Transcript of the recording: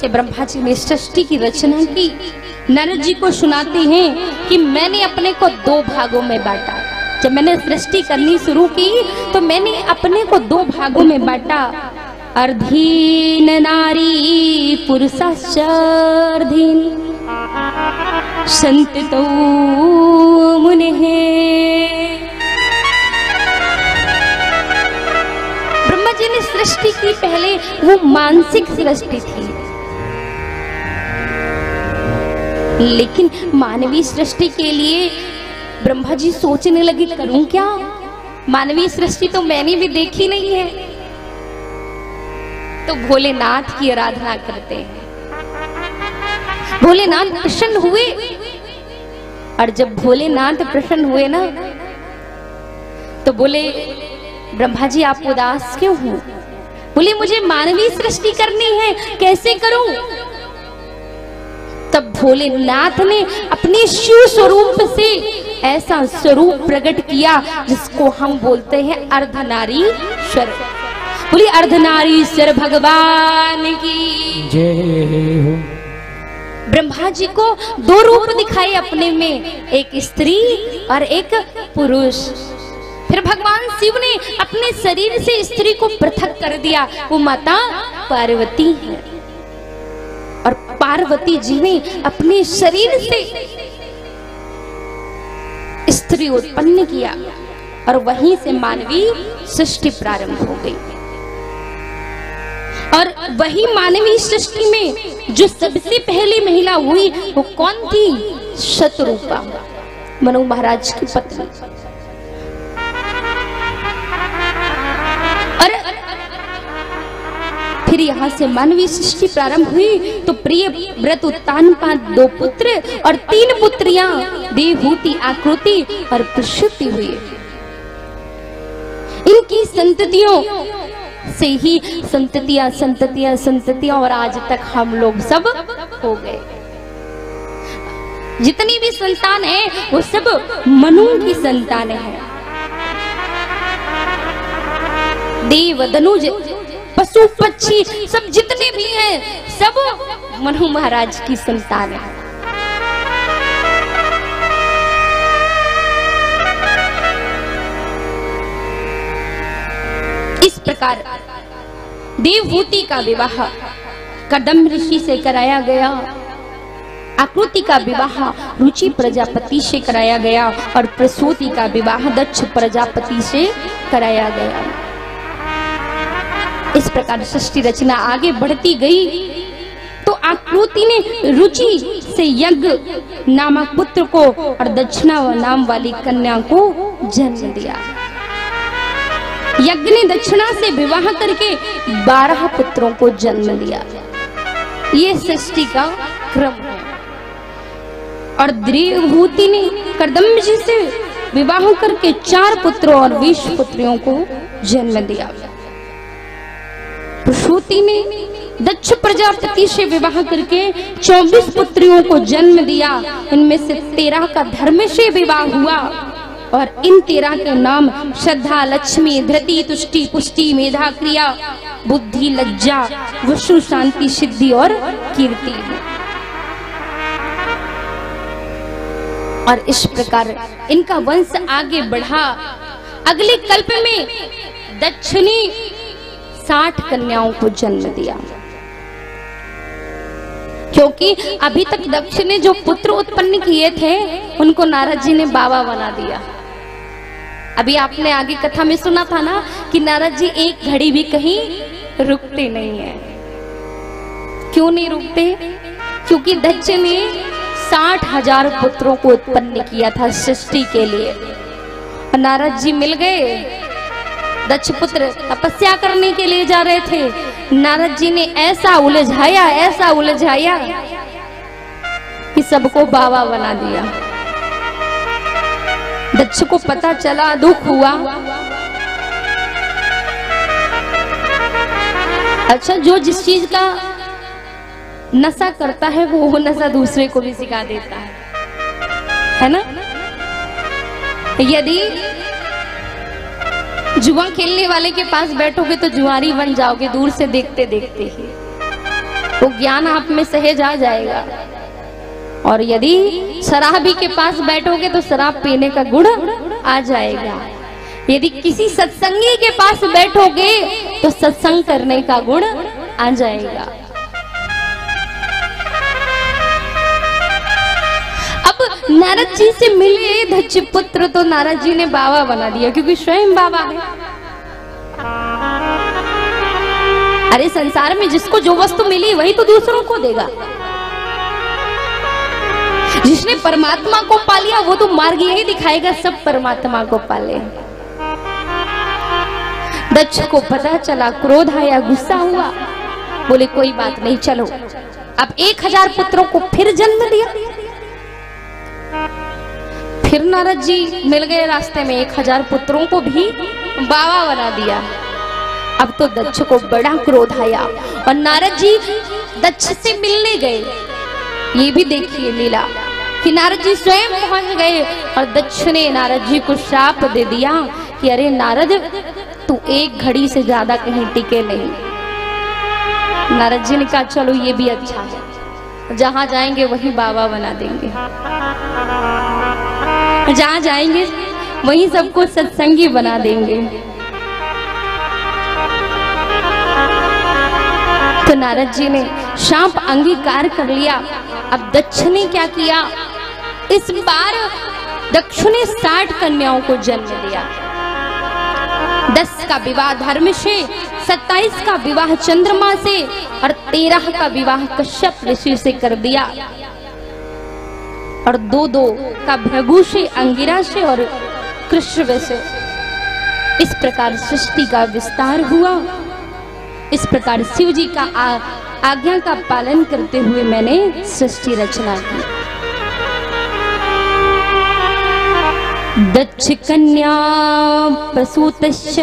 से ब्रह्मा जी ने सृष्टि की रचना की। नारद जी को सुनाते हैं कि मैंने अपने को 2 भागों में बांटा। जब मैंने सृष्टि करनी शुरू की तो मैंने अपने को 2 भागों में बांटा। अर्धीन नारी पुरुषार्धीन संततो मुनेः। ब्रह्मा जी ने सृष्टि की, पहले वो मानसिक सृष्टि थी, लेकिन मानवीय सृष्टि के लिए ब्रह्मा जी सोचने लगे करूं क्या। मानवीय सृष्टि तो मैंने भी देखी नहीं है, तो भोलेनाथ की आराधना करते हैं। भोलेनाथ प्रसन्न हुए, और जब भोलेनाथ प्रसन्न हुए ना तो बोले ब्रह्मा जी आप उदास क्यों हो। बोले मुझे मानवीय सृष्टि करनी है, कैसे करूं। तब भोलेनाथ ने अपने शिव स्वरूप से ऐसा स्वरूप प्रकट किया जिसको हम बोलते हैं अर्धनारीश्वर। बोले अर्धनारीश्वर भगवान की जय हो। ब्रह्मा जी को 2 रूप दिखाए अपने में, एक स्त्री और एक पुरुष। फिर भगवान शिव ने अपने शरीर से स्त्री को पृथक कर दिया, वो माता पार्वती है। और पार्वती जी ने अपने शरीर से स्त्री उत्पन्न किया, और वहीं से मानवीय सृष्टि प्रारंभ हो गई। और वही मानवीय सृष्टि में जो सबसे पहली महिला हुई वो कौन थी। शतरूपा, मनु महाराज की पत्नी। और फिर यहाँ से मानवीय सृष्टि प्रारंभ हुई तो प्रिय व्रत उत्तानपाद 2 पुत्र और 3 पुत्रियां देवहूति, आकृति और प्रसूति हुई। इनकी संततियों से ही संततियां और आज तक हम लोग सब हो गए। जितनी भी संतान है वो सब मनु की संतान है। देव, धनुज, पशु, पक्षी सब जितने भी हैं सब मनु महाराज की संतान है। इस प्रकार देवहूति का विवाह कदम ऋषि से कराया गया, आकृति का विवाह रुचि प्रजापति से कराया गया और प्रसूति का विवाह दक्ष प्रजापति से कराया गया। इस प्रकार सृष्टि रचना आगे बढ़ती गई तो आकृति ने रुचि से यज्ञ नामक पुत्र को और दक्षिणा नाम वाली कन्या को जन्म दिया। यज्ञ ने दक्षिणा से विवाह करके 12 पुत्रों को जन्म दिया। ये सृष्टि का क्रम है। और देवहूति ने कर्दम जी से विवाह करके 4 पुत्रों और 20 पुत्रियों को जन्म दिया। प्रसूति ने दक्ष प्रजापति से विवाह करके 24 पुत्रियों को जन्म दिया। इनमें से 13 का धर्म से विवाह हुआ और इन 13 के नाम श्रद्धा, लक्ष्मी, धृति, तुष्टि, पुष्टि, मेधा, क्रिया, बुद्धि, लज्जा, वसु, शांति, सिद्धि और कीर्ति। और इस प्रकार इनका वंश आगे बढ़ा। अगले कल्प में दक्ष ने 60 कन्याओं को जन्म दिया, क्योंकि अभी तक दक्ष ने जो पुत्र उत्पन्न किए थे उनको नारद जी ने बाबा बना दिया। अभी आपने आगे कथा में सुना था ना कि नारद जी एक घड़ी भी कहीं रुकते नहीं है। क्यों नहीं रुकते? क्योंकि दक्ष ने 60,000 पुत्रों को उत्पन्न किया था सृष्टि के लिए। और नारद जी मिल गए। दक्ष पुत्र तपस्या करने के लिए जा रहे थे। नारद जी ने ऐसा उलझाया कि सबको बाबा बना दिया। दक्ष को पता चला, दुख हुआ। अच्छा, जो जिस चीज का नशा करता है वो नशा दूसरे को भी सिखा देता है ना। यदि जुआ खेलने वाले के पास बैठोगे तो जुआरी बन जाओगे दूर से देखते देखते ही। वो ज्ञान आप में सहज आ जाएगा। और यदि शराबी के पास बैठोगे तो शराब पीने का गुण आ जाएगा। यदि किसी सत्संगी के पास बैठोगे तो सत्संग करने का गुण आ जाएगा। अब नारद जी से मिले दक्ष पुत्र तो नारद जी ने बाबा बना दिया, क्योंकि स्वयं बाबा है। अरे संसार में जिसको जो वस्तु मिली वही तो दूसरों को देगा। जिसने परमात्मा को पा लिया वो तो मार्ग यही दिखाएगा, सब परमात्मा को पाले। दक्ष को पता चला, क्रोध आया, गुस्सा हुआ, बोले कोई बात नहीं, चलो अब 1000 पुत्रों को फिर जन्म दिया। फिर नारद जी मिल गए रास्ते में, 1000 पुत्रों को भी बाबा बना दिया। अब तो दक्ष को बड़ा क्रोध आया और नारद जी दक्ष से मिलने गए। ये भी देखिए लीला कि नारद जी स्वयं पहुंच गए और दक्ष ने नारद जी को श्राप दे दिया कि अरे नारद, तू एक घड़ी से ज्यादा कहीं टिके नहीं। नारद जी ने कहा चलो ये भी अच्छा है, जहां जाएंगे वहीं बाबा बना देंगे, जहां जाएंगे वहीं सबको सत्संगी बना देंगे। तो नारद जी ने शाप अंगीकार कर लिया। अब दक्ष ने क्या किया, इस बार दक्ष ने 60 कन्याओं को जन्म दिया। 10 का विवाह धर्म से, 27 का विवाह चंद्रमा से और 13 का विवाह कश्यप ऋषि से कर दिया। और 2-2 का भृगु से, अंगिरा से और कृष्ण से। इस प्रकार सृष्टि का विस्तार हुआ। इस प्रकार शिव जी का आज्ञा का पालन करते हुए मैंने सृष्टि रचना की। दक्ष कन्या प्रसूतश्च